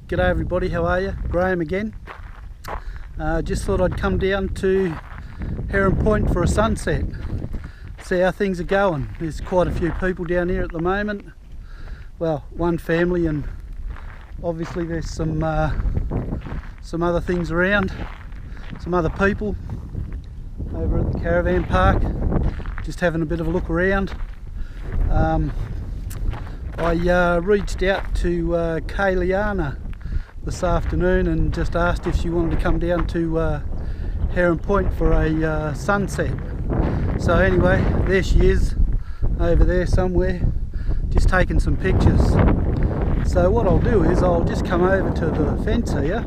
G'day everybody, how are you? Graham again. Just thought I'd come down to Herron Point for a sunset. See how things are going. There's quite a few people down here at the moment. Well, one family, and obviously there's some other things around. Some other people over at the caravan park, just having a bit of a look around. I reached out to Kayliana this afternoon and just asked if she wanted to come down to Herron Point for a sunset. So anyway, there she is, over there somewhere, just taking some pictures. So what I'll do is I'll just come over to the fence here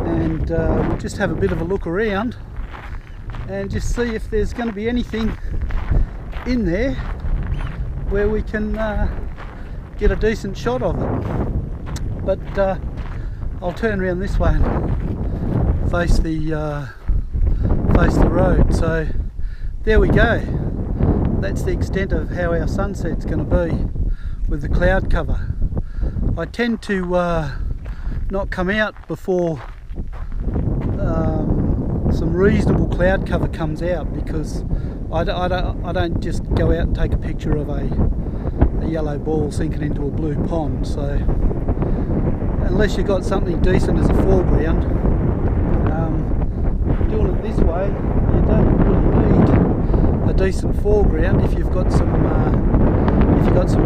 and we'll just have a bit of a look around and just see if there's going to be anything in there where we can get a decent shot of it. But I'll turn around this way and face the road. So there we go. That's the extent of how our sunset's going to be with the cloud cover. I tend to not come out before some reasonable cloud cover comes out, because I don't just go out and take a picture of a yellow ball sinking into a blue pond. So unless you've got something decent as a foreground, doing it this way, you don't really need a decent foreground. If you've got some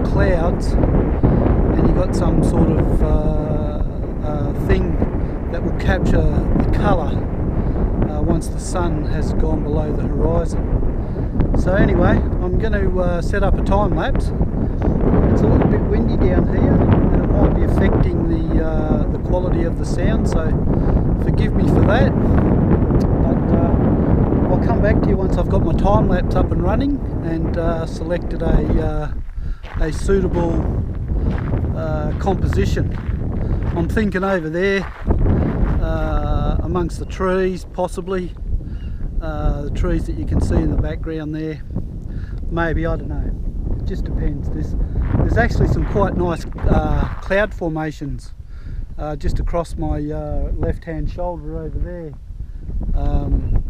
clouds and you've got some sort of thing that will capture the colour once the sun has gone below the horizon. So anyway, I'm going to set up a time lapse. It's a little bit windy down here and it might be affecting the quality of the sound, so forgive me for that. But I'll come back to you once I've got my time lapse up and running and selected a suitable composition. I'm thinking over there amongst the trees, possibly the trees that you can see in the background there. Maybe, I don't know, it just depends. There's actually some quite nice cloud formations just across my left hand shoulder over there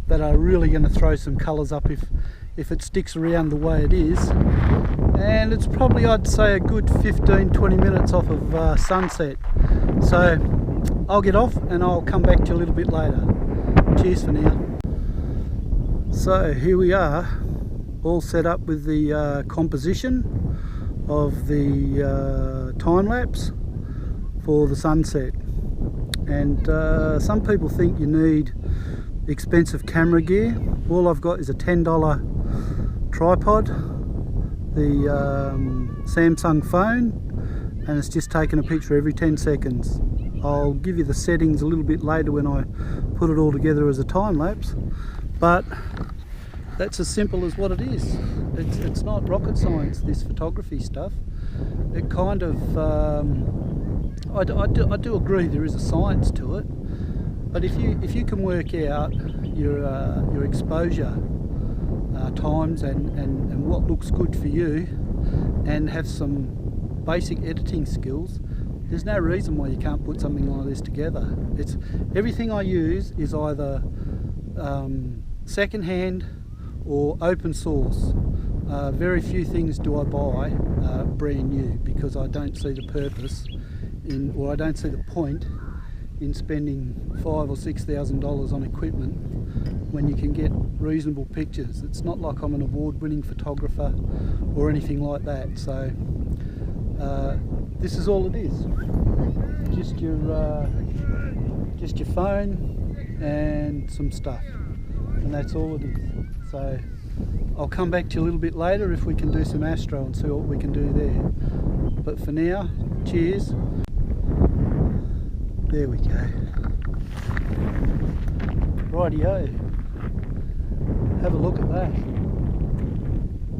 that are really going to throw some colours up if it sticks around the way it is. And it's probably, I'd say, a good 15-20 minutes off of sunset. So I'll get off and I'll come back to you a little bit later. Cheers for now. So here we are, all set up with the composition of the time lapse for the sunset. And some people think you need expensive camera gear. All I've got is a $10 tripod, the Samsung phone, and it's just taking a picture every 10 seconds. I'll give you the settings a little bit later when I put it all together as a time lapse, but that's as simple as what it is. It's not rocket science, this photography stuff. It kind of, I do agree there is a science to it, but if you can work out your exposure times and what looks good for you, and have some basic editing skills, there's no reason why you can't put something like this together. Everything I use is either second-hand or open source. Very few things do I buy brand new, because I don't see the purpose or I don't see the point in spending $5,000 or $6,000 on equipment when you can get reasonable pictures. It's not like I'm an award-winning photographer or anything like that. So this is all it is. Just your phone and some stuff, and that's all it is. So I'll come back to you a little bit later if we can do some astro and see what we can do there. But for now, cheers. There we go. Rightio. Have a look at that.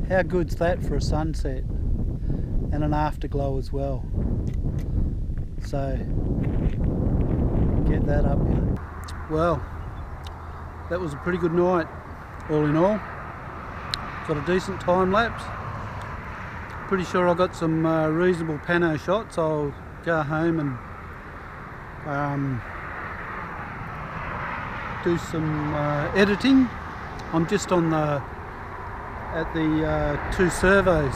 How good's that for a sunset? And an afterglow as well. So get that up here. Well, that was a pretty good night all in all. Got a decent time lapse. Pretty sure I got some reasonable pano shots. I'll go home and do some editing. I'm just at the 2 servos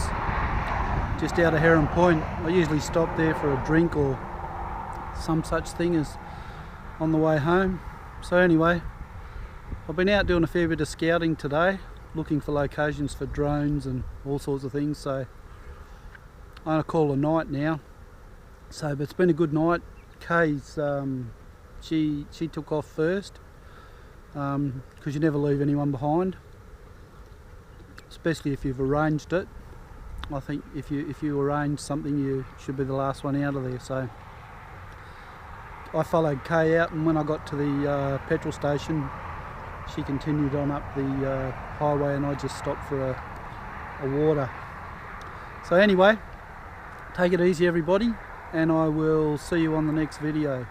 just out of Herron Point. I usually stop there for a drink or some such thing as on the way home. So anyway, I've been out doing a fair bit of scouting today, looking for locations for drones and all sorts of things. So I'm going to call a night now. So, but it's been a good night. Kay's she took off first, because you never leave anyone behind, especially if you've arranged it. I think if you arrange something, you should be the last one out of there. So I followed Kay out, and when I got to the petrol station, she continued on up the highway, and I just stopped for a water. So anyway, take it easy everybody, and I will see you on the next video.